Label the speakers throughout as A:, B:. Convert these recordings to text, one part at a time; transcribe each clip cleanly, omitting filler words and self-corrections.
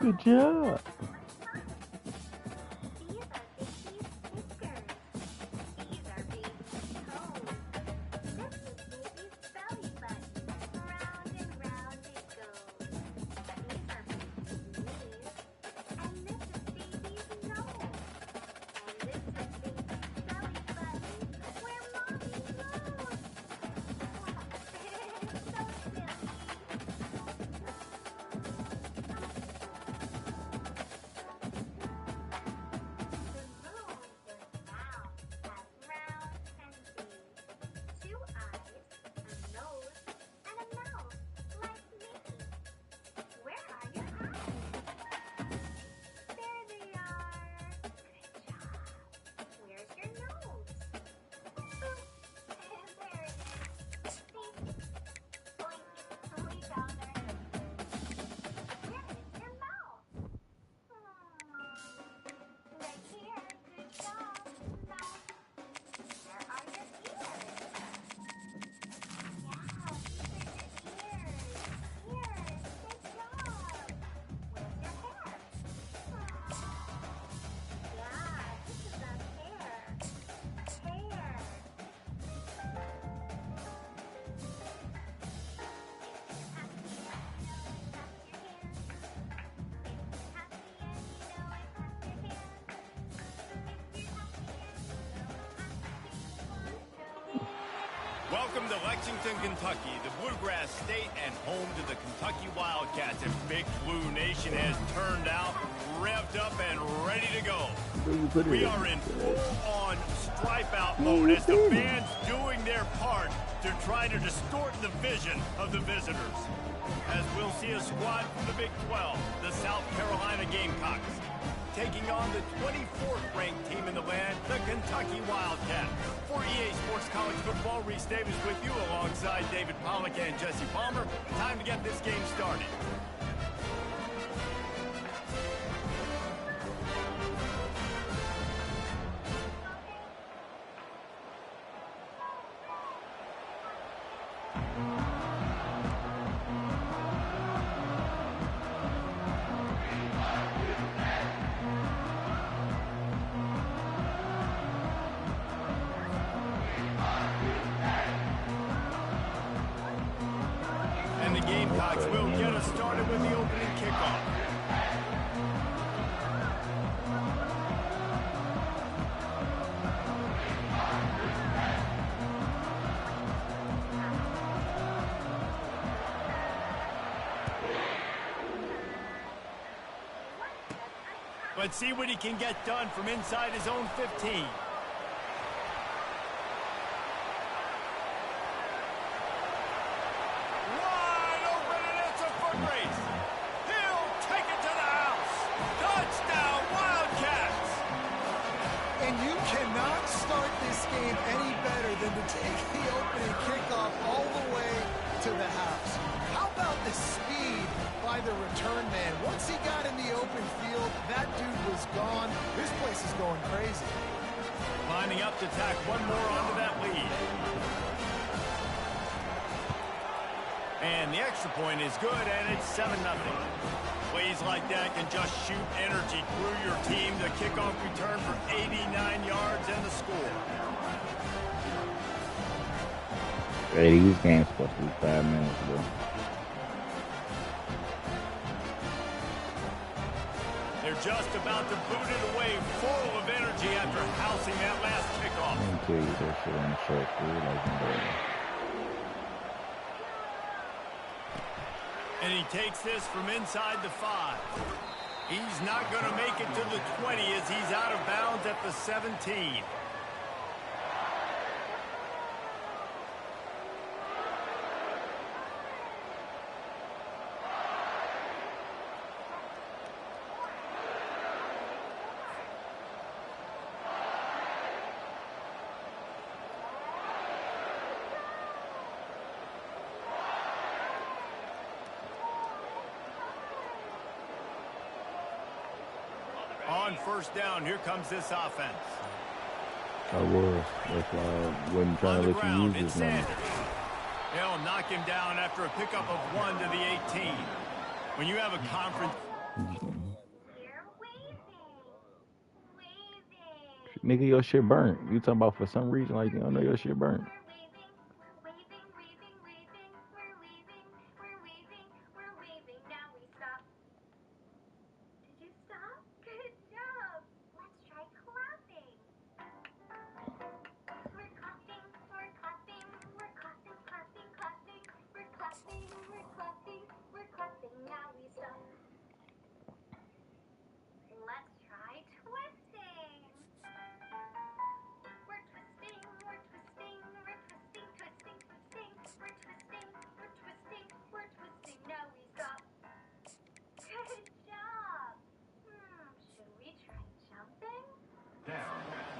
A: Good job.
B: Welcome to Lexington, Kentucky, the Bluegrass State and home to the Kentucky Wildcats. And Big Blue Nation has turned out, revved up, and ready to go. We are in full-on stripe-out mode as the fans doing their part to try to distort the vision of the visitors. As we'll see a squad from the Big 12, the South Carolina Gamecocks, taking on the 24th ranked team in the land, the Kentucky Wildcats. For EA Sports College Football, Reese Davis with you alongside David Pollack and Jesse Palmer. Time to get this game started. And the Gamecocks will get us started with the opening kickoff. Let's see what he can get done from inside his own 15.
C: Take the opening kickoff all the way to the house. How about the speed by the return man? Once he got in the open field, that dude was gone. This place is going crazy.
B: Lining up to tack one more onto that lead. And the extra point is good, and it's 7-0. Plays like that can just shoot energy through your team. The kickoff return for 89 yards and the score.
A: Hey, these games supposed to be 5 minutes ago.
B: They're just about to boot it away, full of energy after housing that last kickoff.
A: Let me tell you that shit on the short field, like
B: and he takes this from inside the 5. He's not going to make it to the 20 as he's out of bounds at the 17. On first down, here comes this offense.
A: I was. That's why I wasn't trying to let you use this number.
B: They'll knock him down after a pickup of 1 to the 18. When you have a conference...
A: Nigga, your shit burnt. You talking about for some reason like you don't know your shit burnt.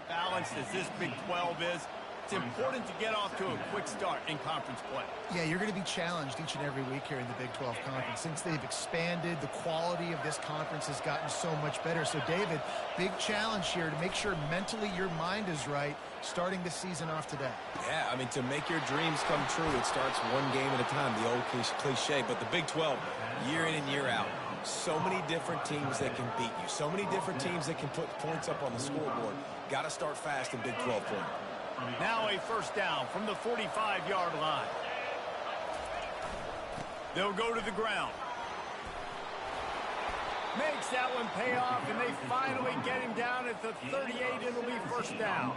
B: Balanced as this Big 12 is, it's important to get off to a quick start in conference play.
C: Yeah, you're going to be challenged each and every week here in the Big 12 Conference. Since they've expanded, the quality of this conference has gotten so much better. So, David, big challenge here to make sure mentally your mind is right starting the season off today.
D: Yeah, I mean, to make your dreams come true, it starts one game at a time, the old cliche. But the Big 12, year in and year out, so many different teams that can beat you, so many different teams that can put points up on the scoreboard. Got to start fast in Big 12 play.
B: Now a first down from the 45-yard line. They'll go to the ground. Makes that one pay off, and they finally get him down at the 38. It'll be first down.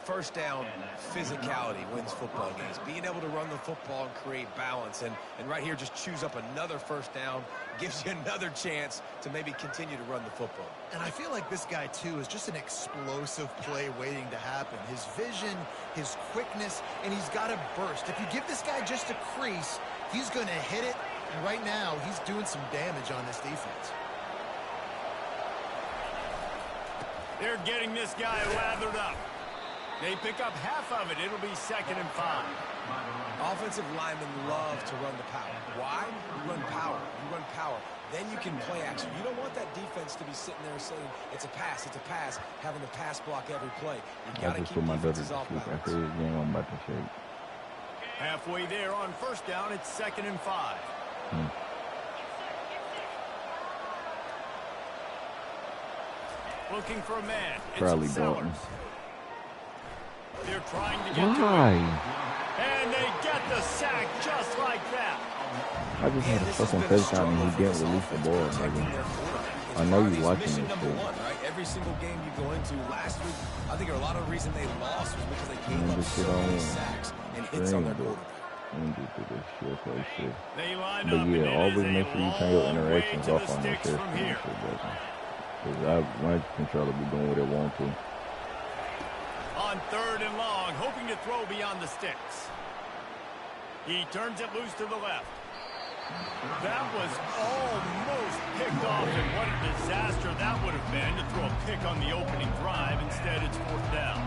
D: First down, physicality wins football games. Being able to run the football and create balance. And right here, just choose up another first down. Gives you another chance to maybe continue to run the football.
C: And I feel like this guy, too, is just an explosive play waiting to happen. His vision, his quickness, and he's got a burst. If you give this guy just a crease, he's going to hit it. And right now, he's doing some damage on this defense.
B: They're getting this guy lathered up. They pick up half of it. It'll be 2nd and 5.
D: Offensive linemen love to run the power. Why? You run power. You run power. Then you can play action. You don't want that defense to be sitting there saying, it's a pass, having to pass block every play. You got to keep defenses off balance.
B: Halfway there on first down, it's 2nd and 5. Looking for a man.
A: Probably
B: it's
A: Dalton.
B: They're trying to get to it. And they get the sack just like that.
A: I just had a fucking FaceTime and he didn't release the ball, nigga. I know you watching this shit.
D: Right? Every single game you go into last week, I think a lot of the reason they lost was because they gave up so many sacks and hits on their quarterback.
B: They line
A: but
B: up
A: yeah, always
B: and
A: make sure you turn your interactions off on your shit. Because my controller be doing what it want to.
B: On 3rd and long, hoping to throw beyond the sticks. He turns it loose to the left. That was almost picked off, and what a disaster that would have been to throw a pick on the opening drive. Instead, it's 4th down.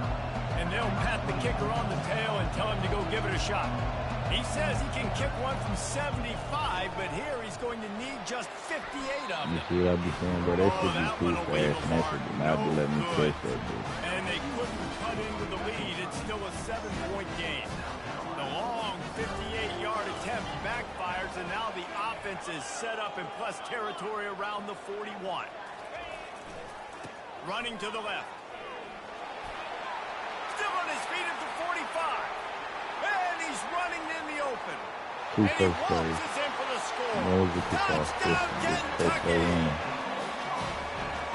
B: And they'll pat the kicker on the tail and tell him to go give it a shot. He says he can kick one from 75, but here he's going to need just 58 of them.
A: You see what I be saying, bro? That shit be too fast, and that should not be letting me catch that, dude.
B: And they couldn't cut in with the lead. It's still a 7-point game. The long 58-yard attempt backfires, and now the offense is set up in plus territory around the 41. Running to the left. Still on his feet at the 45. And he's running in the open. And he walks us in for the score. Touchdown, Kentucky!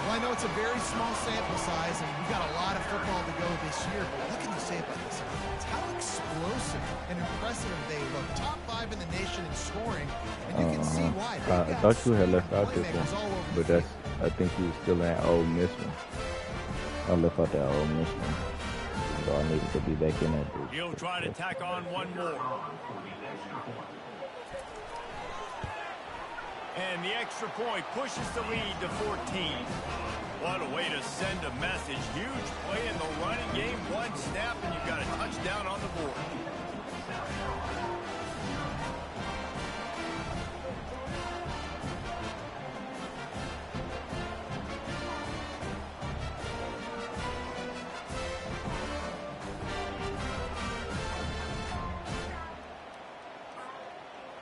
C: Well, I know it's a very small sample size, and we've got a lot of football to go this year, but what can you say about this offense? How explosive and impressive they look. Top 5 in the nation in scoring, and you can see why.
A: I thought you had left out this one, but that's, I think you was still in Ole Miss one. I left out that Ole Miss one. So I needed to be back in that.
B: He'll try to tack on one more. And the extra point pushes the lead to 14. What a way to send a message. Huge play in the running game. One snap, and you've got a touchdown on the board.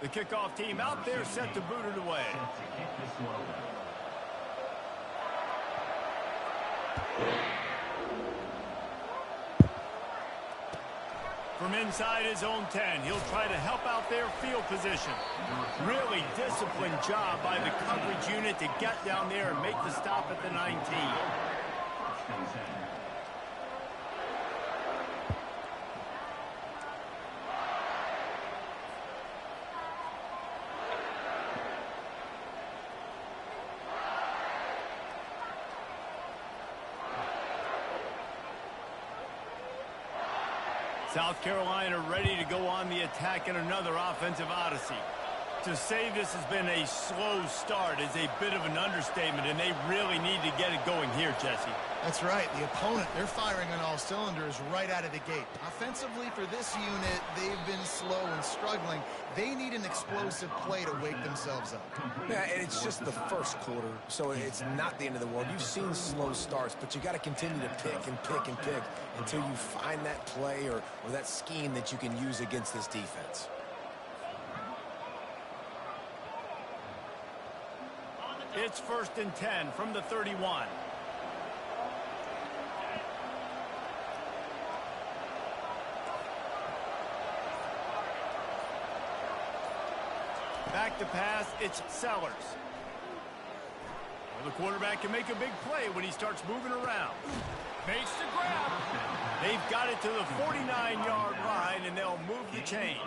B: The kickoff team out there set to boot it away. From inside his own 10, he'll try to help out their field position. Really disciplined job by the coverage unit to get down there and make the stop at the 19. South Carolina ready to go on the attack in another offensive odyssey. To say this has been a slow start is a bit of an understatement, and they really need to get it going here, Jesse.
C: That's right. The opponent, they're firing on all cylinders right out of the gate. Offensively for this unit, they've been slow and struggling. They need an explosive play to wake themselves up.
D: Yeah, and it's just the first quarter, so it's not the end of the world. You've seen slow starts, but you got to continue to pick and pick and pick until you find that play or that scheme that you can use against this defense.
B: It's 1st and 10 from the 31. Back to pass, it's Sellers. Well, the quarterback can make a big play when he starts moving around. Makes the grab. They've got it to the 49-yard line, and they'll move the chains.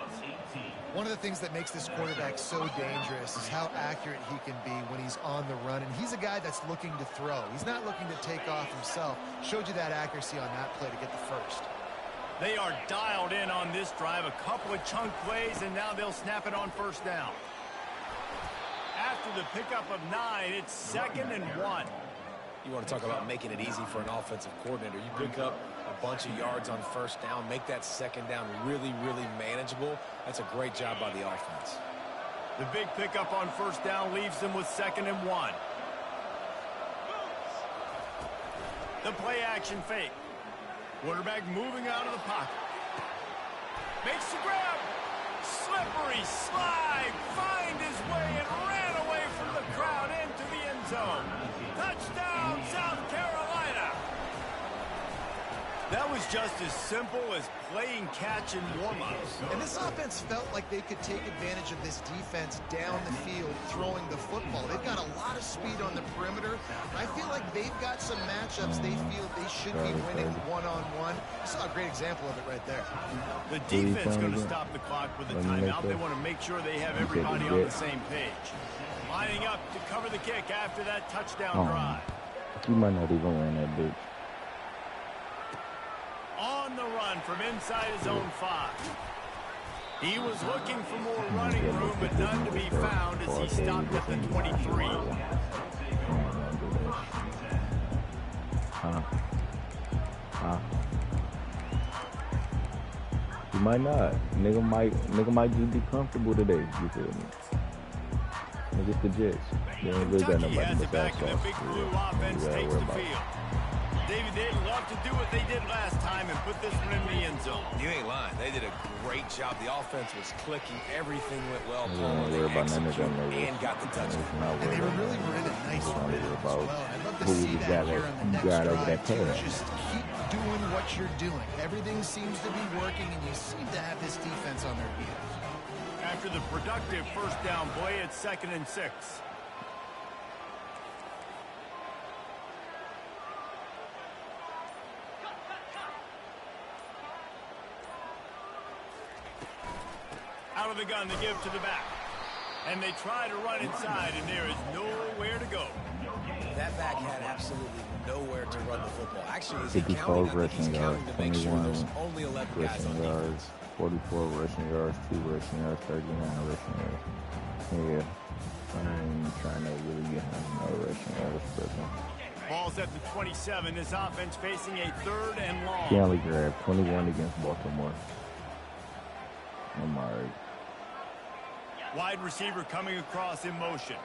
C: One of the things that makes this quarterback so dangerous is how accurate he can be when he's on the run. And he's a guy that's looking to throw. He's not looking to take off himself. Showed you that accuracy on that play to get the first.
B: They are dialed in on this drive. A couple of chunk plays, and now they'll snap it on 1st down. After the pickup of 9, it's 2nd and 1.
D: You want to talk about making it easy for an offensive coordinator. You pick up a bunch of yards on 1st down, make that 2nd down really, really manageable. That's a great job by the offense.
B: The big pickup on 1st down leaves them with 2nd and 1. The play action fake. Quarterback moving out of the pocket. Makes the grab. Slippery slide. Find his way and ran away from the crowd into the end zone. Touchdown, South Carolina. That was just as simple as playing catch and warm-ups.
C: And this offense felt like they could take advantage of this defense down the field throwing the football. They've got a lot of speed on the perimeter. I feel like they've got some matchups they feel they should be winning one-on-one. You saw a great example of it right there.
B: The defense going to stop the clock with a timeout. They want to make sure they have everybody on the same page. Lining up to cover the kick after that touchdown drive.
A: You might not even win that bitch.
B: On the run from inside his own 5. He was looking for more running room, but none to be found as he stopped at the 23.
A: You might not. Nigga might just be comfortable today. You feel me? Nigga's the Jets. They ain't really got nobody
B: has it back in
A: sauce.
B: the big blue offense takes the field. David, they'd love to do what they did last time and put this one in the end zone.
D: You ain't lying. They did a great job. The offense was clicking. Everything went well.
A: They executed
D: and got the touchdown.
C: And they were really in a nice rhythm as well. I'd love to see that here on the next drive. Just keep doing what you're doing. Everything seems to be working, and you seem to have this defense on their heels.
B: After the productive 1st down play, it's 2nd and 6. Out of the gun to give to the back. And they try to run inside, and there is nowhere to go.
D: That back had absolutely nowhere to run the football. Actually, is he
A: 54
D: counting? I think he's
A: rushing yards,
D: counting to make sure there's
A: 21
D: only 11 guys on
A: rushing
D: defense.
A: yards, 44 rushing yards, 2 rushing yards, 39 rushing yards. Yeah, I'm trying to really get him no rushing yards, but
B: Ball's at the 27. This offense facing a 3rd and long.
A: he only grabbed 21 against Baltimore. I'm alright.
B: Wide receiver coming across in motion.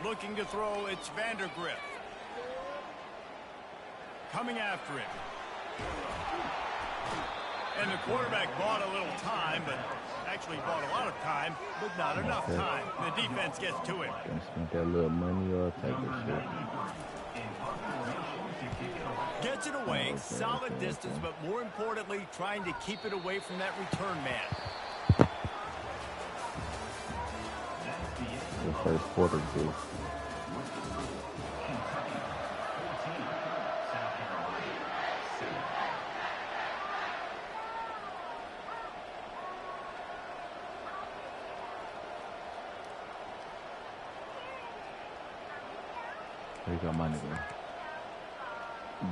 B: Looking to throw, it's Vandergriff. Coming after him. And the quarterback bought a little time, but actually bought a lot of time, but not enough time. The defense gets to him.
A: Gonna spend that little money or type of shit.
B: Gets it away, solid distance, but more importantly, trying to keep it away from that return man.
A: The first quarter, dude. There you go, my nigga.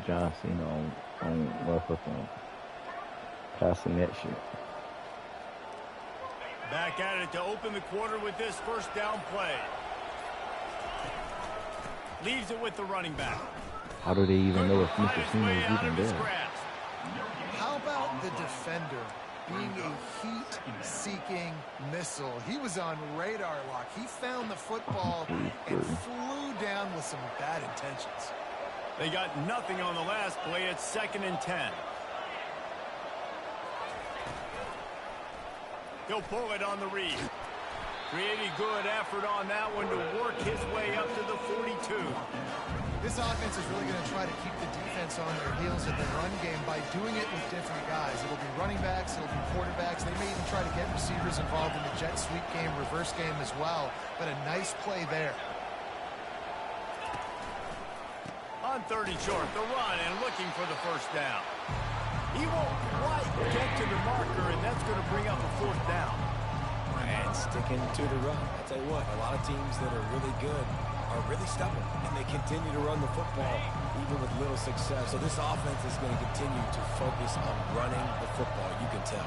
A: John Cena on motherfucking passing that shit.
B: Back at it to open the quarter with this first down play. Leaves it with the running back.
A: How do they even know if Mr. Cena is even there?
C: How about the defender being a heat-seeking missile? He was on radar lock. He found the football and flew down with some bad intentions.
B: They got nothing on the last play. It's 2nd and 10. He'll pull it on the read. Pretty good effort on that one to work his way up to the 42.
C: This offense is really going to try to keep the defense on their heels in the run game by doing it with different guys. It'll be running backs, it'll be quarterbacks. They may even try to get receivers involved in the jet sweep game, reverse game as well. But a nice play there.
B: On 30 short, the run and looking for the first down. He won't quite get to the marker, and that's going to bring up a 4th down.
D: And sticking to the run. I'll tell you what, a lot of teams that are really good are really stubborn, and they continue to run the football even with little success. So this offense is going to continue to focus on running the football, you can tell.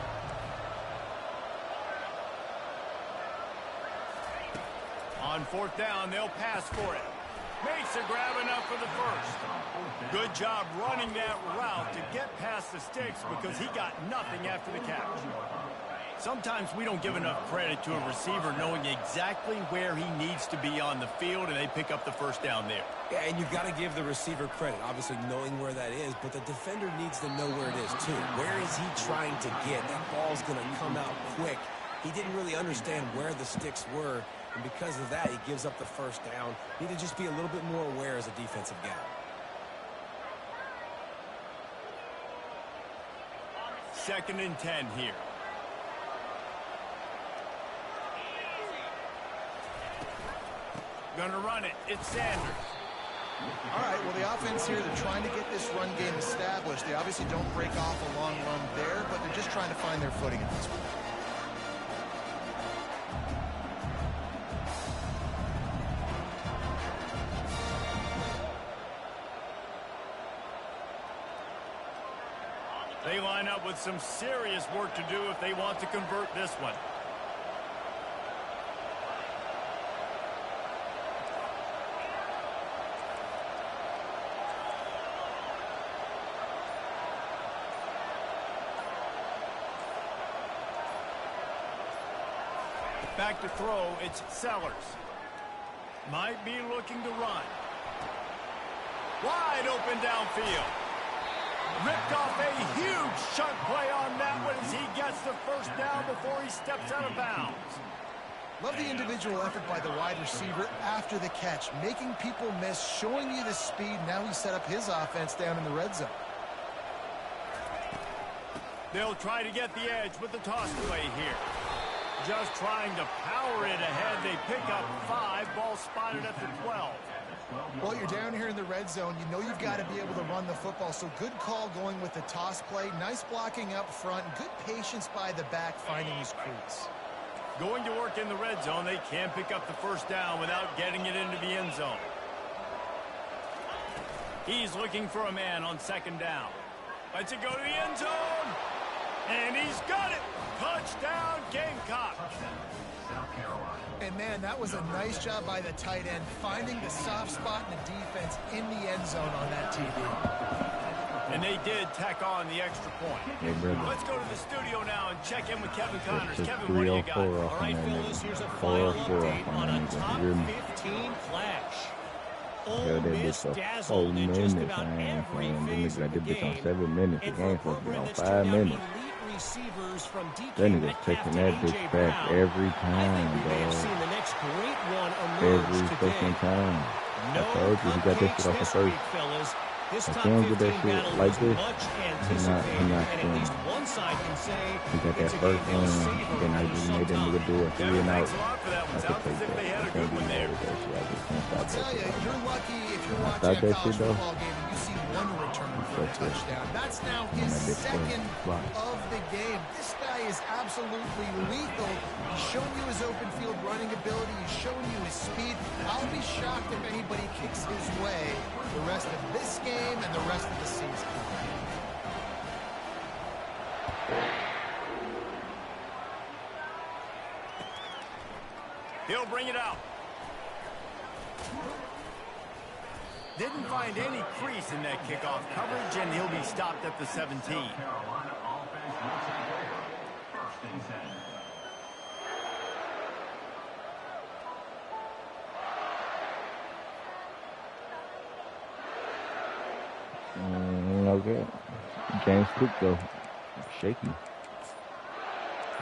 B: On 4th down, they'll pass for it. Makes a grab enough for the first. Good job running that route to get past the sticks because he got nothing after the catch. Sometimes we don't give enough credit to a receiver knowing exactly where he needs to be on the field, and they pick up the first down there.
D: Yeah, and you've got to give the receiver credit, obviously knowing where that is, but the defender needs to know where it is too. Where is he trying to get? That ball's going to come out quick. He didn't really understand where the sticks were, and because of that, he gives up the first down. Need to just be a little bit more aware as a defensive guy.
B: 2nd and 10 here. Gonna run it. It's Sanders.
C: All right, well, the offense here, they're trying to get this run game established. They obviously don't break off a long run there, but they're just trying to find their footing at this point.
B: They line up with some serious work to do if they want to convert this one. Back to throw, it's Sellers. Might be looking to run. Wide open downfield. Ripped off a huge chunk play on that one as he gets the first down before he steps out of bounds.
C: Love the individual effort by the wide receiver after the catch, making people miss, showing you the speed. Now he set up his offense down in the red zone.
B: They'll try to get the edge with the toss play here. Just trying to power it ahead. They pick up 5. Ball spotted at the 12.
C: Well, you're down here in the red zone. You know you've got to be able to run the football. So good call going with the toss play. Nice blocking up front. Good patience by the back finding his crease.
B: Going to work in the red zone. They can pick up the first down without getting it into the end zone. He's looking for a man on 2nd down. Lets it go to the end zone. And he's got it. Touchdown, Gamecock.
C: And, man, that was a nice job by the tight end, finding the soft spot in the defense in the end zone on that TD.
B: And they did tack on the extra point.
A: Hey,
B: Let's go to the studio now and check in with Kevin Connors.
A: It's
B: Kevin, what do you got?
E: All right, fellas, here's a final update on a top 15 clash. Ole Miss dazzled in just about every phase of the game.
A: on 7 minutes. The
E: And for a
A: game's supposed to be
E: program
A: on
E: that's
A: 5
E: turned out
A: minutes.
E: elite receivers from DK
A: That nigga's
E: Metcalf
A: taking
E: to
A: that
E: A.J.
A: bitch back
E: Brown.
A: every
E: I think
A: time,
E: we may have
A: dog.
E: seen the next great one
A: Every
E: emerge today.
A: fucking time. I
E: No
A: told you he got that
E: cupcakes
A: shit off the
E: this
A: first.
E: week, fellas. This
A: If
E: top
A: he don't
E: 15
A: get that shit
E: battle
A: like
E: was
A: this,
E: much
A: he
E: anticipated,
A: not
E: and at
A: scoring.
E: least one side can say
A: He got that
E: it's a
A: first
E: game they'll
A: one,
E: savor
A: then I
E: for
A: just
E: some
A: made that nigga
E: time.
A: do a 3 and out.
B: Thanks a lot for that
A: I
B: one.
A: could
B: Sounds
A: take
B: as if
A: that.
B: they had
A: I
B: a
A: can't
B: good
A: be
B: one
A: mad
B: there.
A: with that shit. I just can't stop
C: I'll
A: that
C: tell
A: shit
C: you,
A: right
C: you're
A: now.
C: lucky if you're
A: When I
C: watching
A: stop
C: a
A: that
C: college
A: shit though,
C: football game and you see one return for a
A: that's it.
C: touchdown. That's now
A: And
C: his
A: that bitch
C: second
A: fly.
C: of the game. This guy is absolutely lethal. He's shown you his open field running ability. He's shown you his speed. I'll be shocked if anybody kicks his way the rest of this game and the rest of the season.
B: He'll bring it out. Didn't find any crease in that kickoff coverage, and he'll be stopped at the 17.
A: Okay. James Cook though, shaky. You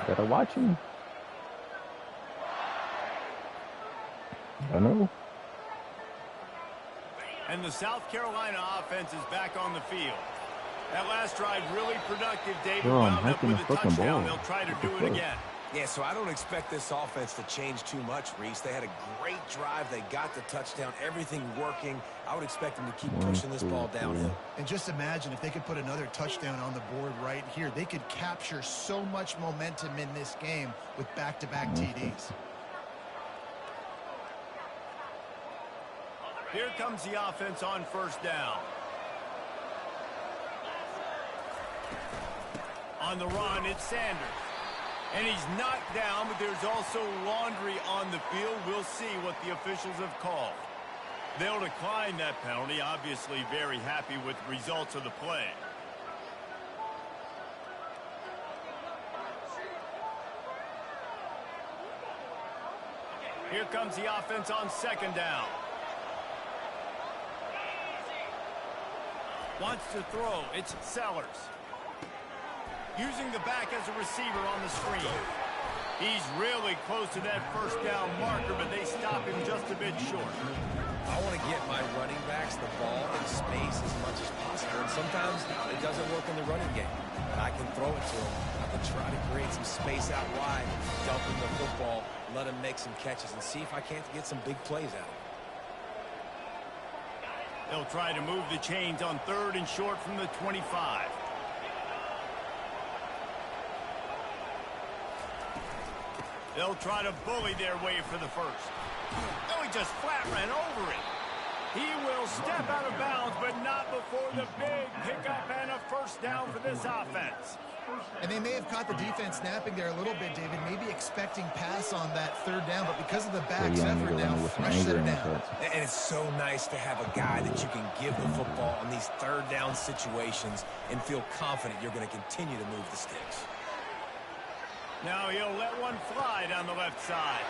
A: gotta watch him. I know.
B: And the South Carolina offense is back on the field. That last drive really productive, David.
A: Bro, I'm
B: Wound up
A: hiking
B: with
A: the
B: a
A: fucking
B: touchdown.
A: ball.
B: They'll try to
A: What the
B: do it
A: fuck?
B: again.
D: Yeah, so I don't expect this offense to change too much, Reese. They had a great drive. They got the touchdown. Everything working. I would expect them to keep pushing this ball downhill.
C: And just imagine if they could put another touchdown on the board right here. They could capture so much momentum in this game with back-to-back TDs.
B: Here comes the offense on first down. On the run, it's Sanders. And he's knocked down, but there's also laundry on the field. We'll see what the officials have called. They'll decline that penalty, obviously very happy with the results of the play. Here comes the offense on second down. Wants to throw. It's Sellers. Using the back as a receiver on the screen. He's really close to that first down marker, but they stop him just a bit short.
D: I want to get my running backs the ball in space as much as possible. And sometimes it doesn't work in the running game. But I can throw it to him. I can try to create some space out wide, dump him the football, let him make some catches, and see if I can't get some big plays out of him.
B: They'll try to move the chains on third and short from the 25. They'll try to bully their way for the first. Oh, he just flat ran over it. He will step out of bounds, but not before the big pickup and a first down for this offense.
C: And they may have caught the defense snapping there a little bit, David, maybe expecting pass on that third down, but because of the back's effort now, fresh set down.
D: And it's so nice to have a guy that you can give the football on these third down situations and feel confident you're going to continue to move the sticks.
B: Now he'll let one fly down the left side.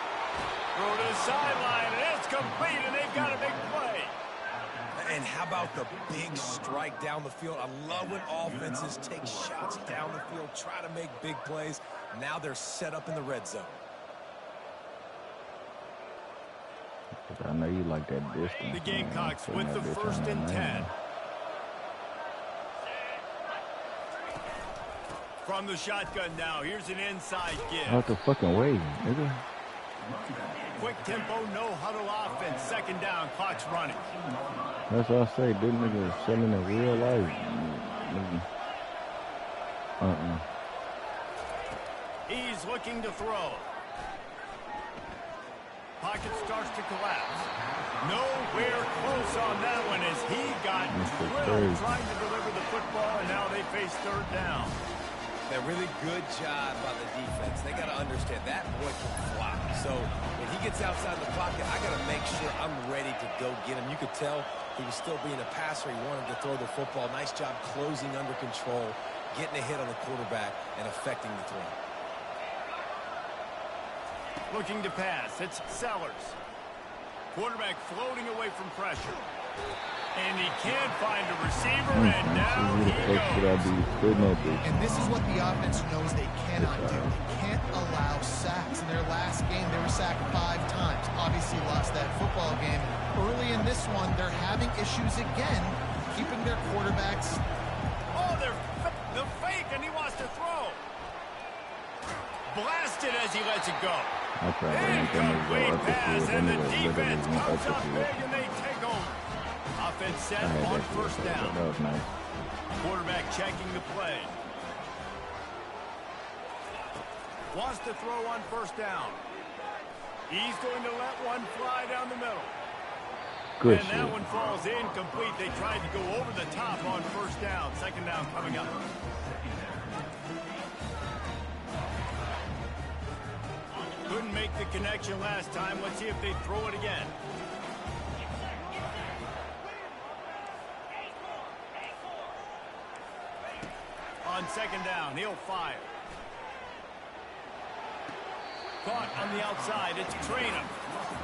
B: Throw to the sideline, and it's complete, and they've got a big play.
D: And how about the big strike down the field? I love when offenses take shots down the field, try to make big plays. Now they're set up in the red zone.
A: I know you like that distance.
B: The Gamecocks with the first and 10. From the shotgun now, here's an inside give.
A: Out the fucking way, nigga.
B: Quick tempo, no huddle offense. Second down, clock's running.
A: That's what I say. This nigga is selling in real life.
B: He's looking to throw. Pocket starts to collapse. Nowhere close on that one as he got drilled trying to deliver the football, and now they face third down.
D: A really good job by the defense. They got to understand that boy can fly. So when he gets outside the pocket, I got to make sure I'm ready to go get him. You could tell he was still being a passer. He wanted to throw the football. Nice job closing under control, getting a hit on the quarterback, and affecting the throw.
B: Looking to pass. It's Sellers. Quarterback floating away from pressure. And he can't find a receiver, and down he goes.
C: And this is what the offense knows they cannot do. They can't allow sacks. In their last game, they were sacked 5 times. Obviously lost that football game. Early in this one, they're having issues again, keeping their quarterbacks.
B: Oh, the fake, and he wants to throw. Blasted as he lets it go. Incomplete pass, and the defense comes up big, and they take over. Offense set on first down.
A: That was nice.
B: Quarterback checking the play. Wants to throw on first down. He's going to let one fly down the middle.
A: Good
B: and
A: shit.
B: that one falls incomplete. They tried to go over the top on first down. Second down coming up. Couldn't make the connection last time. Let's see if they throw it again. On second down, he'll fire. Caught on the outside, it's Traynor.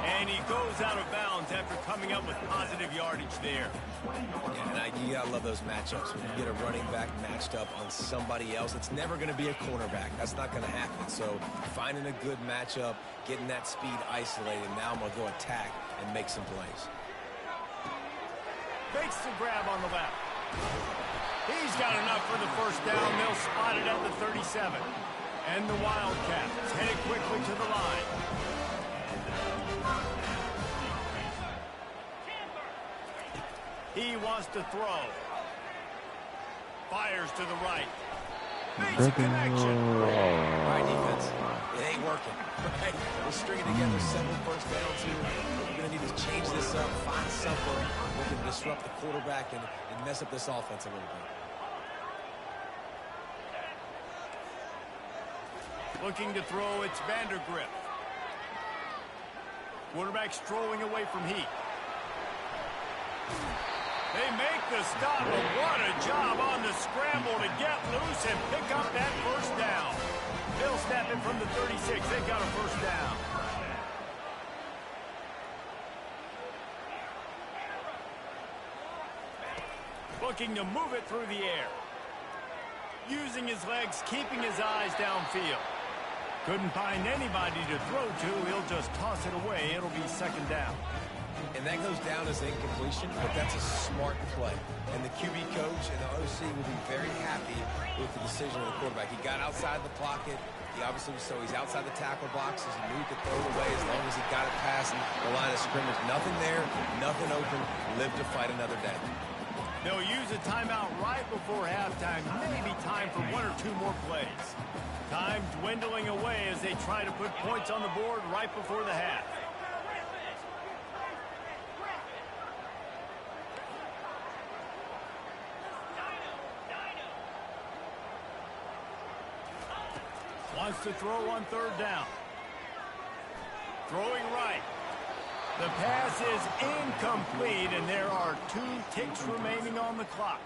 B: And he goes out of bounds after coming up with positive yardage there.
D: Yeah, and you gotta love those matchups. When you get a running back matched up on somebody else, it's never gonna be a cornerback. That's not gonna happen. So finding a good matchup, getting that speed isolated, now I'm gonna go attack and make some plays.
B: Fakes the grab on the left. He's got enough for the first down. They'll spot it at the 37. And the Wildcats headed quickly to the line. He wants to throw. Fires to the right. Makes a connection.
D: All right, defense. It ain't working. Right? We're stringing together 7 first downs here. We're going to need to change this up, find something that can disrupt the quarterback and mess up this offense a little bit.
B: Looking to throw, it's Vandergrift. Quarterback strolling away from Heat. They make the stop, but what a job on the scramble to get loose and pick up that first down. They'll snap it from the 36. They got a first down. Looking to move it through the air. Using his legs, keeping his eyes downfield. Couldn't find anybody to throw to. He'll just toss it away. It'll be second down.
D: And that goes down as incompletion, but that's a smart play. And the QB coach and the OC will be very happy with the decision of the quarterback. He got outside the pocket. He obviously was so he's outside the tackle box, as he knew he could throw it away as long as he got it past the line of scrimmage. Nothing there, nothing open. Live to fight another day.
B: They'll use a timeout right before halftime. Maybe time for 1 or 2 more plays. Time dwindling away as they try to put points on the board right before the half. Wants to throw on third down. Throwing right. The pass is incomplete, and there are 2 ticks remaining on the clock.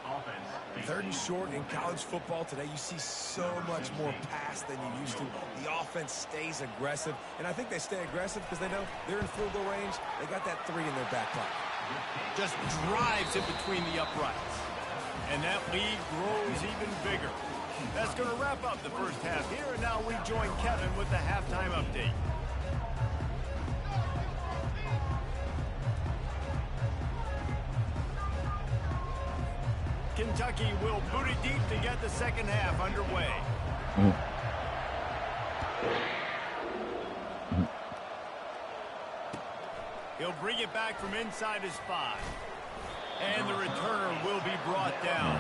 D: 3rd and short in college football today, you see so much more pass than you used to. The offense stays aggressive, and I think they stay aggressive because they know they're in field goal range. They got that 3 in their back pocket.
B: Just drives it between the uprights. And that lead grows even bigger. That's going to wrap up the first half here, and now we join Kevin with the halftime update. Kentucky will boot it deep to get the second half underway. He'll bring it back from inside his 5. And the returner will be brought down.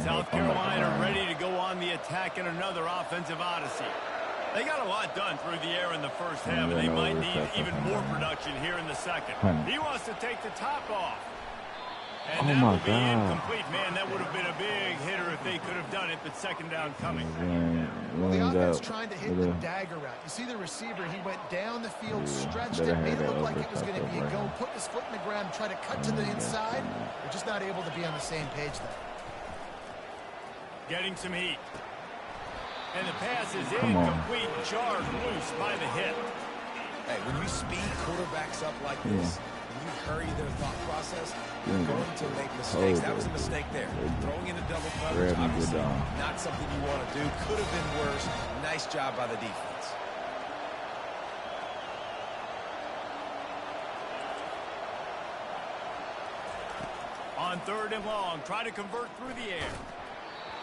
B: South Carolina ready to go on the attack in another offensive odyssey. They got a lot done through the air in the first half, and they might need even more production here in the second. He wants to take the top off. And that will be incomplete. Man, that would have been a big hitter if they could have done it, but second down coming.
C: Well, the offense trying to hit the dagger route. You see the receiver, he went down the field, stretched it, made it look like it was going to be a go, put his foot in the ground, try to cut to the inside. They're just not able to be on the same page there.
B: Getting some heat. And the pass is
A: Come on.
B: incomplete, jarred loose by the hip.
D: Hey, when you speed quarterbacks up like this, when you hurry their thought process, you're going to make mistakes. That was a mistake there. Throwing into double coverage, obviously not something you want to do. Could have been worse. Nice job by the defense.
B: On 3rd and long, try to convert through the air.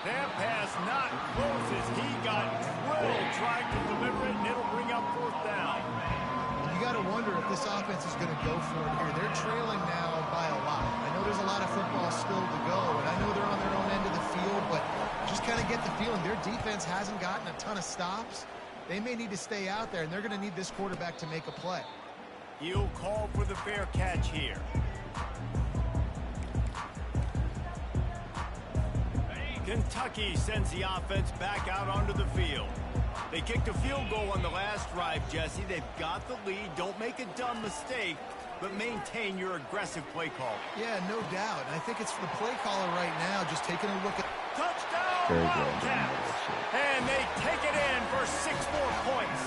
B: That pass not close as he got drilled trying to deliver it, and it'll bring up 4th down.
C: You got to wonder if this offense is going to go for it here. They're trailing now by a lot. I know there's a lot of football still to go, and I know they're on their own end of the field, but just kind of get the feeling their defense hasn't gotten a ton of stops. They may need to stay out there, and they're going to need this quarterback to make a play.
B: He'll call for the fair catch here. Kentucky sends the offense back out onto the field. They kicked a field goal on the last drive, Jesse. They've got the lead. Don't make a dumb mistake, but maintain your aggressive play call.
C: Yeah, no doubt. And I think it's the play caller right now just taking a look at...
B: Touchdown, Wildcats! And they take it in for 6 more points.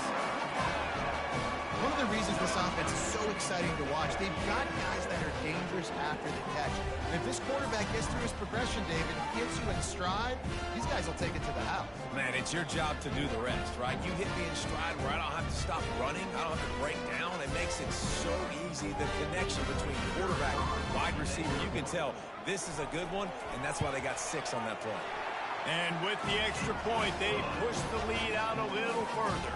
C: One of the reasons this offense is so exciting to watch, they've got guys that are dangerous after the catch. And if this quarterback gets through his progression, David, gets you in stride, these guys will take it to the house.
D: Man, it's your job to do the rest, right? You hit me in stride where I don't have to stop running. I don't have to break down. It makes it so easy. The connection between quarterback and wide receiver, you can tell this is a good one, and that's why they got 6 on that play.
B: And with the extra point, they push the lead out a little further.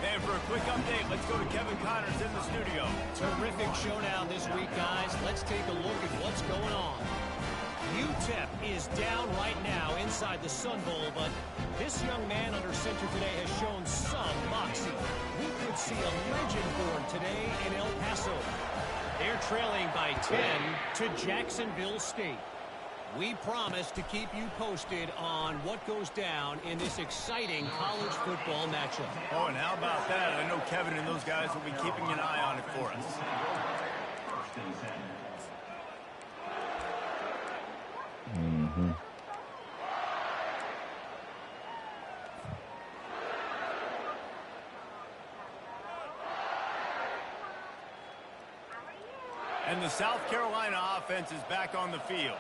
B: And for a quick update, let's go to Kevin Connors in the studio.
E: Terrific showdown this week, guys. Let's take a look at what's going on. UTEP is down right now inside the Sun Bowl, but this young man under center today has shown some moxie. We could see a legend born today in El Paso. They're trailing by 10 to Jacksonville State. We promise to keep you posted on what goes down in this exciting college football matchup.
B: Oh, and how about that? I know Kevin and those guys will be keeping an eye on it for us. And the South Carolina offense is back on the field.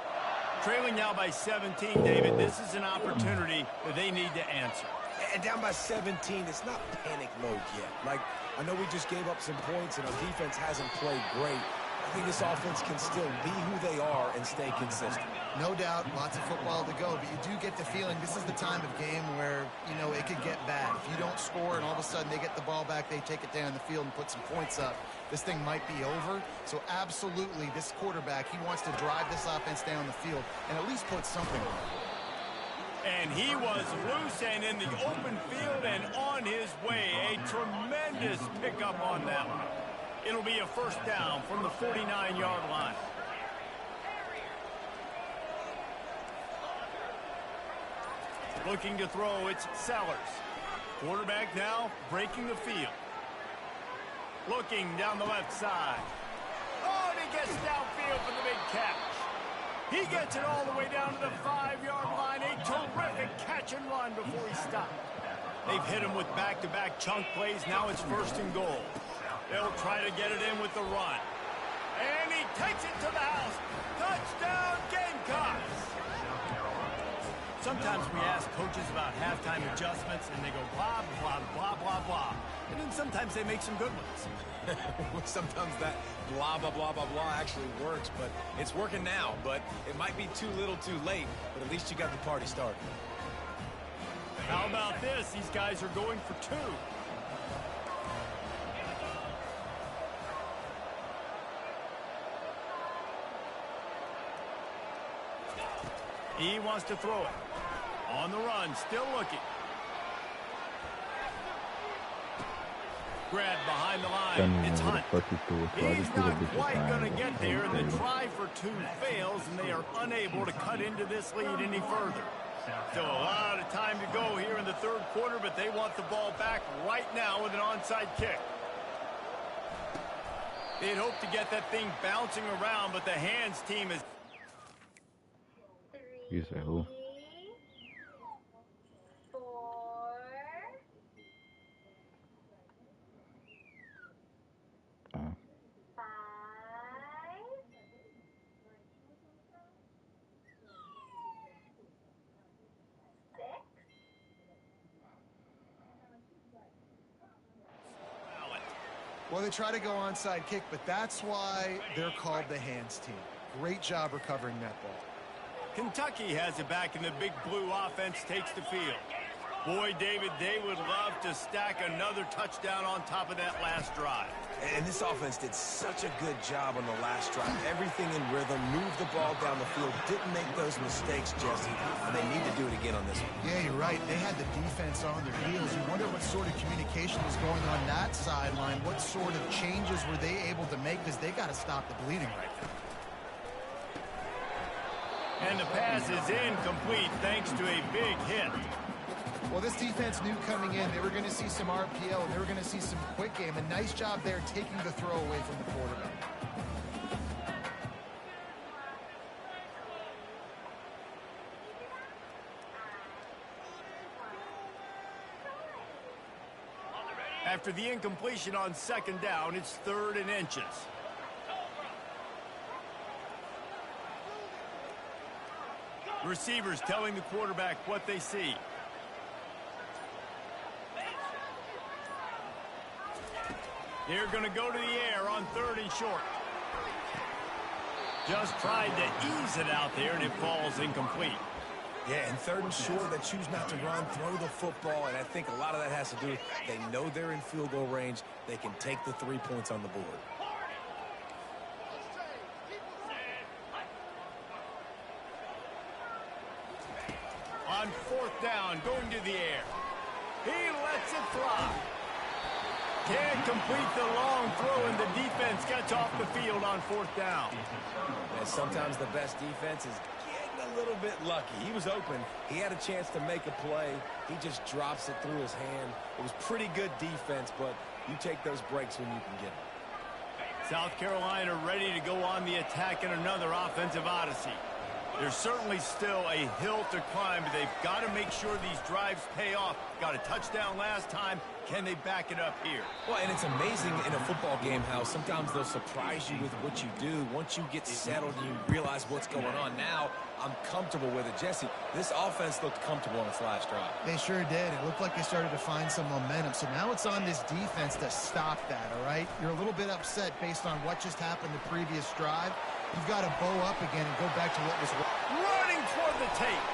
B: Trailing now by 17, David. This is an opportunity that they need to answer.
D: And down by 17, it's not panic mode yet. Like, I know we just gave up some points and our defense hasn't played great. I think this offense can still be who they are and stay consistent.
C: No doubt, lots of football to go, but you do get the feeling this is the time of game where, you know, it could get bad. If you don't score and all of a sudden they get the ball back, they take it down the field and put some points up, this thing might be over. So absolutely, this quarterback, he wants to drive this offense down the field and at least put something on it.
B: And he was loose and in the open field and on his way. A tremendous pickup on that one. It'll be a 1st down from the 49-yard line. Looking to throw, it's Sellers. Quarterback now breaking the field. Looking down the left side. Oh, and he gets downfield for the big catch. He gets it all the way down to the 5-yard line. A terrific catch and run before he stopped. They've hit him with back-to-back chunk plays. Now it's 1st and goal. They'll try to get it in with the run. And he takes it to the house. Touchdown, Gamecocks! Sometimes we ask coaches about halftime adjustments, and they go blah, blah, blah, blah, blah. And then sometimes they make some good ones.
D: Sometimes that blah, blah, blah, blah, blah actually works, but it's working now. But it might be too little too late, but at least you got the party started.
B: How about this? These guys are going for 2. He wants to throw it. On the run, still looking. Grabbed behind the line. It's Hunt. He's not quite going to get there, and the try for 2 fails, and they are unable to cut into this lead any further. Still a lot of time to go here in the 3rd quarter, but they want the ball back right now with an onside kick. They'd hope to get that thing bouncing around, but the hands team is...
A: You say who?
F: 4,
C: Well, they try to go onside kick, but that's why they're called the hands team. Great job recovering that ball.
B: Kentucky has it back, and the Big Blue offense takes the field. Boy, David, they would love to stack another touchdown on top of that last drive.
D: And this offense did such a good job on the last drive. Everything in rhythm, moved the ball down the field, didn't make those mistakes, Jesse, and they need to do it again on this one.
C: Yeah, you're right. They had the defense on their heels. You wonder what sort of communication was going on that sideline. What sort of changes were they able to make, because they got to stop the bleeding right now.
B: And the pass is incomplete thanks to a big hit.
C: Well, this defense knew coming in they were going to see some RPO and they were going to see some quick game. A nice job there taking the throw away from the quarterback.
B: After the incompletion on second down, it's 3rd and inches. Receivers telling the quarterback what they see. They're going to go to the air on 3rd and short. Just tried to ease it out there, and it falls incomplete.
D: Yeah, and 3rd and short, they choose not to run, throw the football, and I think a lot of that has to do with they know they're in field goal range. They can take the 3 points on the board.
B: On 4th down, going to the air. He lets it fly. Can't complete the long throw, and the defense gets off the field on 4th down.
D: And sometimes the best defense is getting a little bit lucky. He was open. He had a chance to make a play. He just drops it through his hand. It was pretty good defense, but you take those breaks when you can get them.
B: South Carolina ready to go on the attack in another offensive odyssey. There's certainly still a hill to climb, but they've got to make sure these drives pay off. Got a touchdown last time. Can they back it up here?
D: Well, and it's amazing in a football game how sometimes they'll surprise you with what you do. Once you get settled and you realize what's going on, now I'm comfortable with it. Jesse, this offense looked comfortable on its last drive.
C: They sure did. It looked like they started to find some momentum. So now it's on this defense to stop that, all right? You're a little bit upset based on what just happened the previous drive. You've got to bow up again and go back to what was
B: running toward the tape.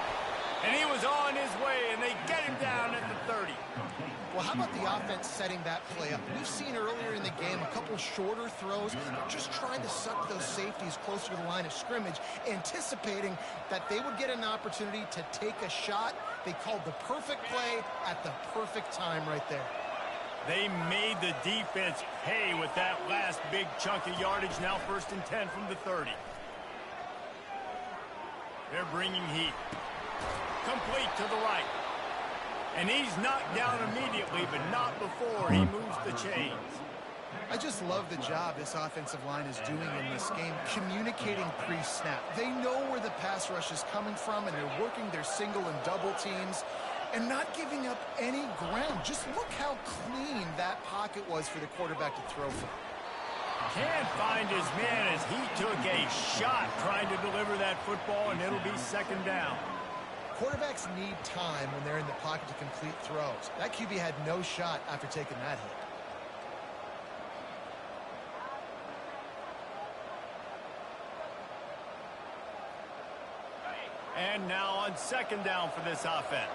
B: And he was on his way, and they get him down at the 30.
C: Well, how about the offense setting that play up? We've seen earlier in the game a couple shorter throws, just trying to suck those safeties closer to the line of scrimmage, anticipating that they would get an opportunity to take a shot. They called the perfect play at the perfect time right there.
B: They made the defense pay with that last big chunk of yardage. Now 1st and 10 from the 30. They're bringing heat. Complete to the right. And he's knocked down immediately, but not before he moves the chains.
C: I just love the job this offensive line is doing in this game, communicating pre-snap. They know where the pass rush is coming from, and they're working their single and double teams and not giving up any ground. Just look how clean that pocket was for the quarterback to throw from.
B: Can't find his man as he took a shot trying to deliver that football, and it'll be 2nd down.
C: Quarterbacks need time when they're in the pocket to complete throws. That QB had no shot after taking that hit.
B: And now on 2nd down for this offense.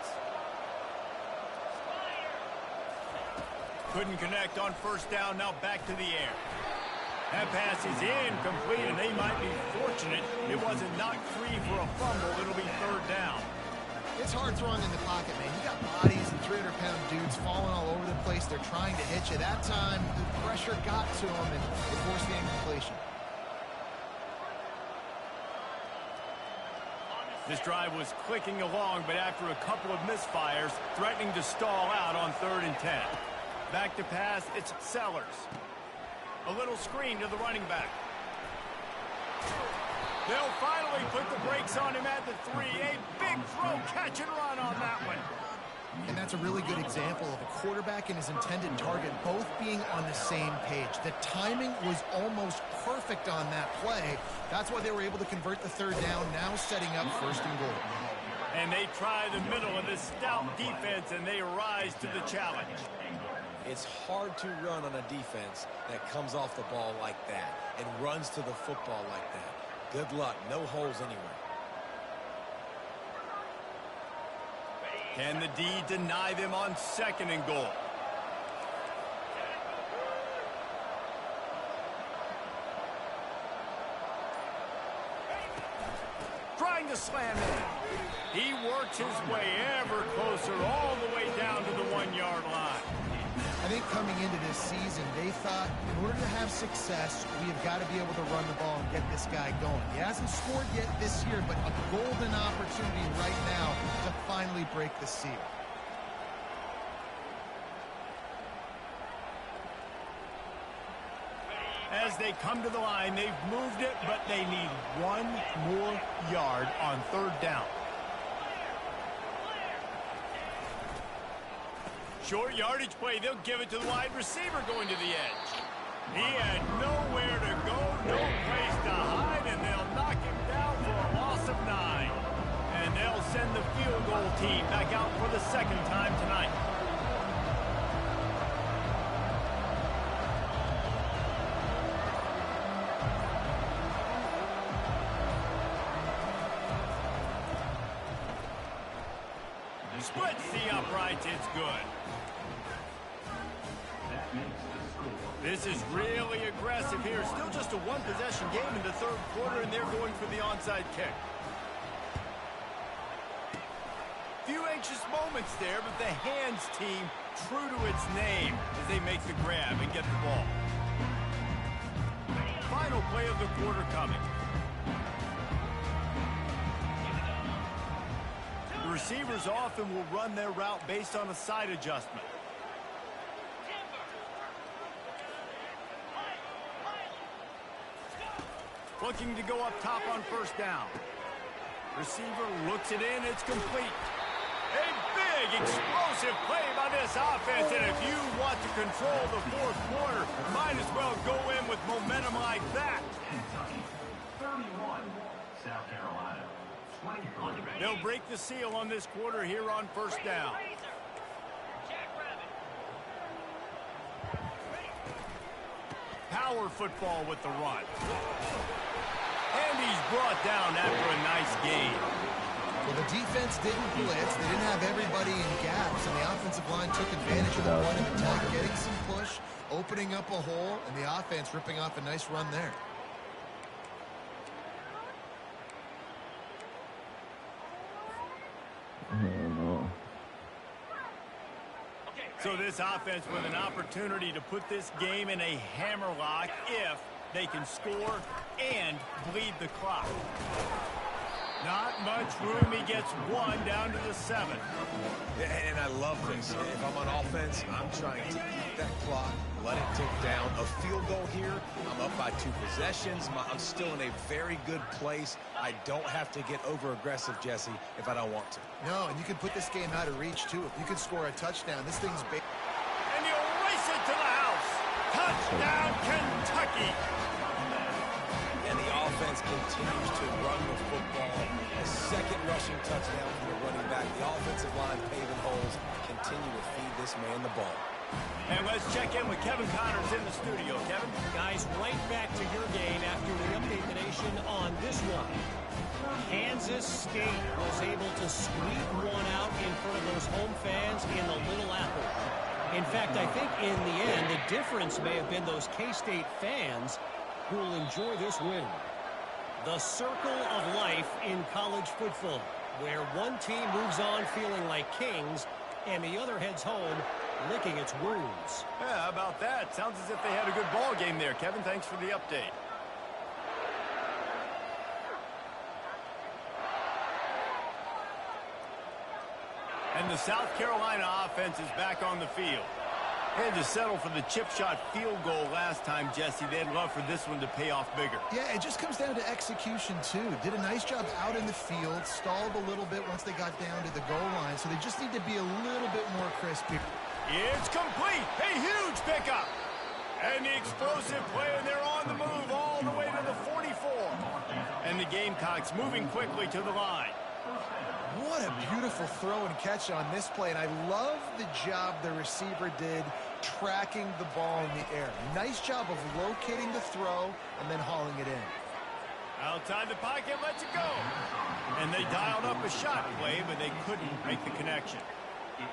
B: Couldn't connect on 1st down, now back to the air. That pass is incomplete, and they might be fortunate it wasn't knocked free for a fumble. It'll be 3rd down.
C: It's hard throwing in the pocket, man. You got bodies and 300-pound dudes falling all over the place. They're trying to hit you. That time, the pressure got to them, and it forced the incompletion.
B: This drive was clicking along, but after a couple of misfires, threatening to stall out on 3rd and 10. Back to pass, it's Sellers. A little screen to the running back. They'll finally put the brakes on him at the 3. A big throw, catch and run on that one.
C: And that's a really good example of a quarterback and his intended target both being on the same page. The timing was almost perfect on that play. That's why they were able to convert the 3rd down, now setting up 1st and goal.
B: And they try the middle of this stout defense, and they rise to the challenge.
D: It's hard to run on a defense that comes off the ball like that and runs to the football like that. Good luck. No holes anywhere.
B: Can the D deny them on 2nd and goal? Trying to slam it. He works his way ever closer all the way down to the 1-yard line.
C: I think coming into this season, they thought in order to have success, we have got to be able to run the ball and get this guy going. He hasn't scored yet this year, but a golden opportunity right now to finally break the seal.
B: As they come to the line, they've moved it, but they need 1 more yard on 3rd down. Short yardage play, they'll give it to the wide receiver going to the edge. He had nowhere to go, no place to hide, and they'll knock him down for a loss of 9. And they'll send the field goal team back out for the 2nd time tonight. Splits the uprights, it's good. This is really aggressive here. Still just a 1-possession game in the 3rd quarter, and they're going for the onside kick. Few anxious moments there, but the hands team true to its name as they make the grab and get the ball. Final play of the quarter coming. The receivers often will run their route based on a side adjustment. Looking to go up top on 1st down. Receiver looks it in, it's complete. A big, explosive play by this offense, and if you want to control the 4th quarter, might as well go in with momentum like that.
F: Kentucky, 31, South Carolina, 23.
B: They'll break the seal on this quarter here on 1st down. Power football with the run. And he's brought down after a nice gain.
C: Well, the defense didn't blitz. They didn't have everybody in gaps, and the offensive line took advantage of the run and attack, getting some push, opening up a hole, and the offense ripping off a nice run there.
B: So this offense with an opportunity to put this game in a hammerlock if they can score and bleed the clock. Not much room. He gets 1 down to the 7.
D: And I love this. If I'm on offense, I'm trying to eat that clock, let it tick down. A field goal here, I'm up by 2 possessions. I'm still in a very good place. I don't have to get over-aggressive, Jesse, if I don't want to.
C: No, and you can put this game out of reach, too. If you can score a touchdown, this thing's big.
B: And he'll race it to the house. Touchdown, Kentucky.
D: And the offense continues to run the football. A 2nd rushing touchdown from the running back. The offensive line paving holes. Continue to feed this man the ball.
B: And let's check in with Kevin Connors in the studio. Kevin?
E: Guys, right back to your game after we update the nation on this one. Kansas State was able to squeak one out in front of those home fans in the Little Apple. In fact, I think in the end, the difference may have been those K-State fans who will enjoy this win. The circle of life in college football, where one team moves on feeling like kings and the other heads home licking its wounds.
B: Yeah, how about that? Sounds as if they had a good ball game there. Kevin, thanks for the update. And the South Carolina offense is back on the field. They had to settle for the chip shot field goal last time, Jesse. They'd love for this one to pay off bigger.
C: Yeah, it just comes down to execution, too. Did a nice job out in the field, stalled a little bit once they got down to the goal line, so they just need to be a little bit more crispy.
B: It's complete. A huge pickup. And the explosive play, and they're on the move all the way to the 44. And the Gamecocks moving quickly to the line.
C: What a beautiful throw and catch on this play, and I love the job the receiver did tracking the ball in the air. Nice job of locating the throw and then hauling it in.
B: Outside the pocket, lets it go. And they dialed up a shot play, but they couldn't make the connection.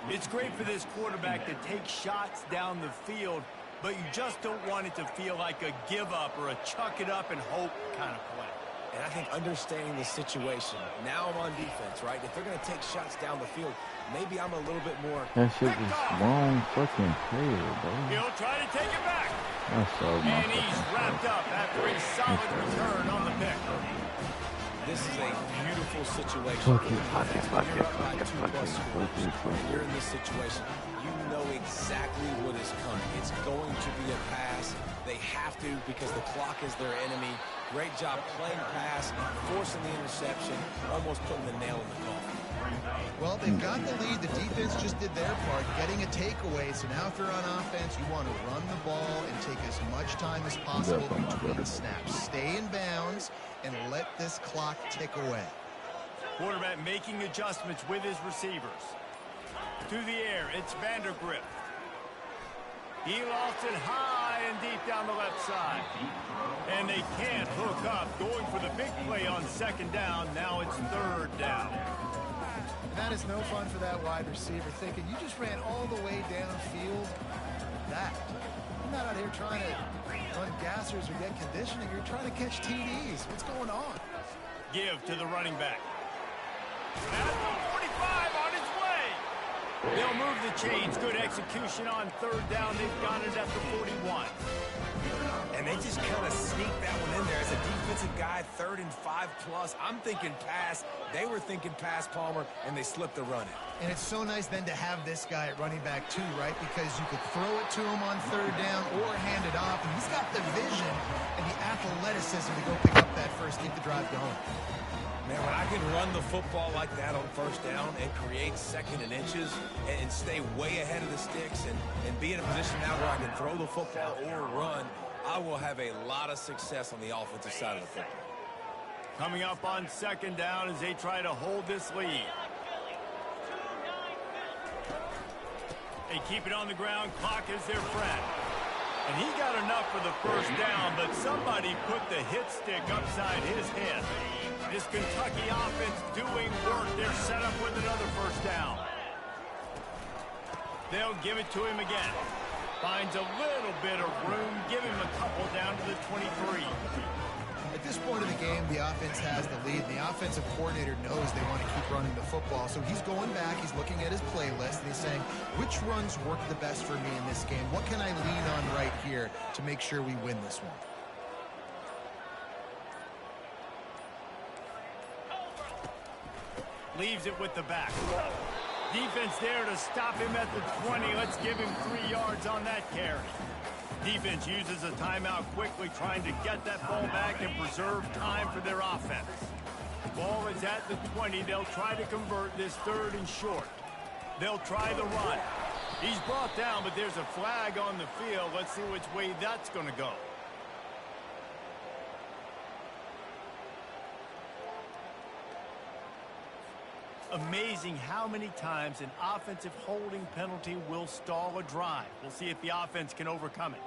B: It's great for this quarterback to take shots down the field, but you just don't want it to feel like a give up or a chuck it up and hope kind of play.
D: And I think understanding the situation, now I'm on defense, right? If they're going to take shots down the field, maybe I'm a little bit more...
A: That shit is wrong fucking player, bro.
B: He'll try to take it back.
A: And
B: he's wrapped up after a solid return on the pick.
D: This is a beautiful situation.
A: Pocket.
D: You're in this situation. You know exactly what is coming. It's going to be a pass. They have to because the clock is their enemy. Great job playing pass, forcing the interception, almost putting the nail in the coffin.
C: Well, they've got the lead. The defense just did their part, getting a takeaway. So now if you're on offense, you want to run the ball and take as much time as possible between snaps. Stay in bounds and let this clock tick away.
B: Quarterback making adjustments with his receivers. To the air, it's Vandergrift. He lost it high and deep down the left side. And they can't hook up. Going for the big play on second down. Now it's third down.
C: That is no fun for that wide receiver, thinking you just ran all the way downfield. That. You're not out here trying to run gassers or get conditioning. You're trying to catch TDs. What's going on?
B: Give to the running back. At the 45 on his way. They'll move the chains. Good execution on third down. They've got it at the 41.
D: And they just kind of sneaked that one in there. As a defensive guy, 3rd and 5+. I'm thinking pass. They were thinking pass, Palmer, and they slipped the run in.
C: And it's so nice then to have this guy at running back too, right? Because you could throw it to him on third down or hand it off. And he's got the vision and the athleticism to go pick up that first, keep the drive going.
D: Man, when I can run the football like that on first down and create 2nd and inches and stay way ahead of the sticks and be in a position now where I can throw the football or run, I will have a lot of success on the offensive side of the football.
B: Coming up on second down as they try to hold this lead. They keep it on the ground. Clock is their friend. And he got enough for the first down, but somebody put the hit stick upside his head. This Kentucky offense doing work. They're set up with another first down. They'll give it to him again. Finds a little bit of room. Give him a couple down to the 23.
C: At this point of the game, the offense has the lead. The offensive coordinator knows they want to keep running the football. So he's going back, he's looking at his playlist, and he's saying, which runs work the best for me in this game? What can I lean on right here to make sure we win this one?
B: Leaves it with the back. Defense there to stop him at the 20. Let's give him 3 yards on that carry. Defense uses a timeout quickly, trying to get that ball back and preserve time for their offense. Ball is at the 20. They'll try to convert this 3rd and short. They'll try the run. He's brought down, but there's a flag on the field. Let's see which way that's going to go. Amazing how many times an offensive holding penalty will stall a drive. We'll see if the offense can overcome it.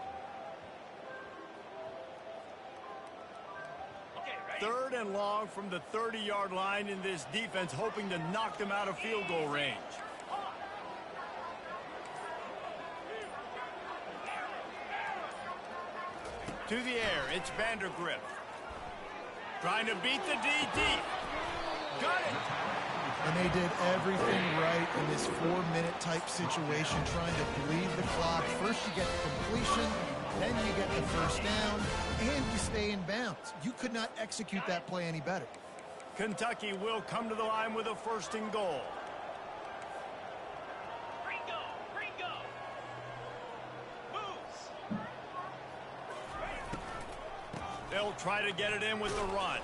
B: 3rd and long from the 30-yard line, in this defense hoping to knock them out of field goal range. To the air, it's Vandergrift. Trying to beat the D deep. Got it.
C: And they did everything right in this 4-minute type situation, trying to bleed the clock. First you get the completion, then you get the first down, and you stay in bounds. You could not execute that play any better.
B: Kentucky will come to the line with a 1st and goal.
E: Gringo. Moves.
B: They'll try to get it in with the run.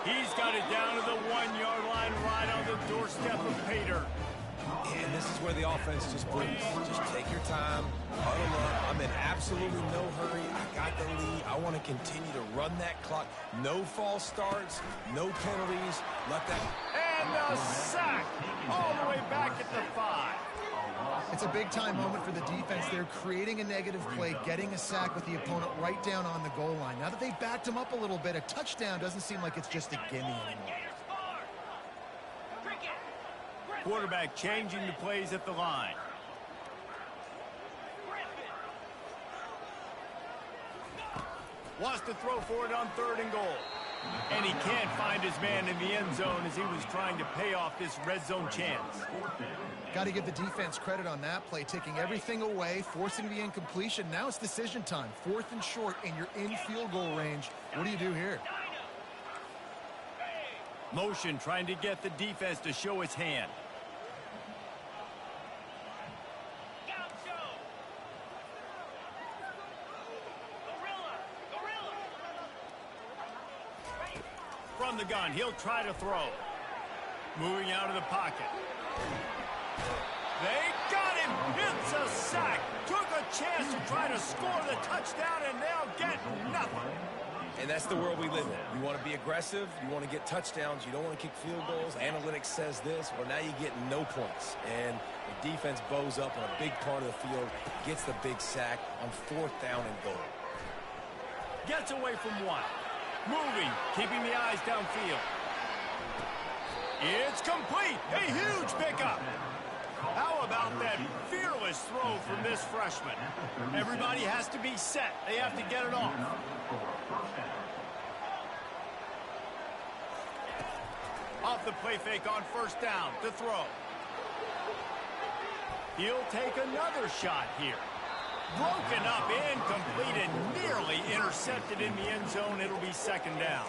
B: He's got it down to the 1-yard line, right on the doorstep of Pater.
D: And this is where the offense just breathes. Just take your time, huddle up. I'm in absolutely no hurry. I got the lead. I want to continue to run that clock. No false starts, no penalties. Let that...
B: And the sack all the way back at the 5.
C: It's a big-time moment for the defense. They're creating a negative play, getting a sack with the opponent right down on the goal line. Now that they've backed him up a little bit, a touchdown doesn't seem like it's just a gimme anymore.
B: Quarterback changing the plays at the line. Wants to throw for it on 3rd and goal. And he can't find his man in the end zone as he was trying to pay off this red zone chance.
C: Got to give the defense credit on that play, taking everything away, forcing the incompletion. Now it's decision time. 4th and short, and you're in field goal range. What do you do here?
B: Motion trying to get the defense to show its hand. From the gun, he'll try to throw. Moving out of the pocket. They got him. It's a sack. Took a chance to try to score the touchdown, and they'll get nothing.
D: And that's the world we live in. You want to be aggressive. You want to get touchdowns. You don't want to kick field goals. Analytics says this. Well, now you get no points. And the defense bows up on a big part of the field, gets the big sack on 4th down and goal.
B: Gets away from 1. Moving, keeping the eyes downfield. It's complete. A huge pickup. How about that fearless throw from this freshman? Everybody has to be set. They have to get it off. Off the play fake on 1st down to throw. He'll take another shot here. Broken up, incomplete, and nearly intercepted in the end zone. It'll be 2nd down.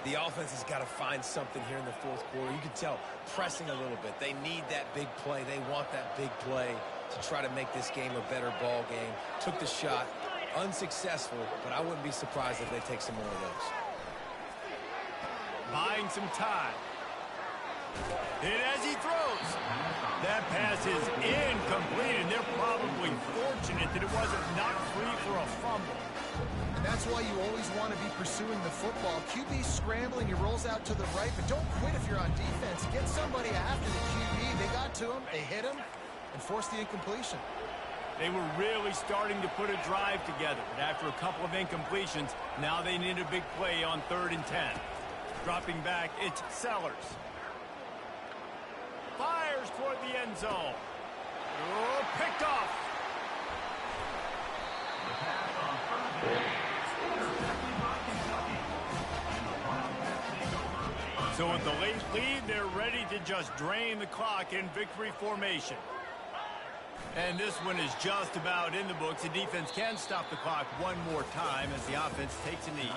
D: The offense has got to find something here in the 4th quarter. You can tell, pressing a little bit. They need that big play. They want that big play to try to make this game a better ball game. Took the shot, unsuccessful, but I wouldn't be surprised if they take some more of those.
B: Buying some time. And as he throws, that pass is incomplete, and they're probably fortunate that it wasn't knocked free for a fumble.
C: And that's why you always want to be pursuing the football. QB's scrambling, he rolls out to the right, but don't quit if you're on defense. Get somebody after the QB. They got to him, they hit him, and forced the incompletion.
B: They were really starting to put a drive together, but after a couple of incompletions, now they need a big play on 3rd and 10. Dropping back, it's Sellers. Fires toward the end zone. Oh, picked off. So with the late lead, they're ready to just drain the clock in victory formation. And this one is just about in the books. The defense can stop the clock one more time as the offense takes a knee.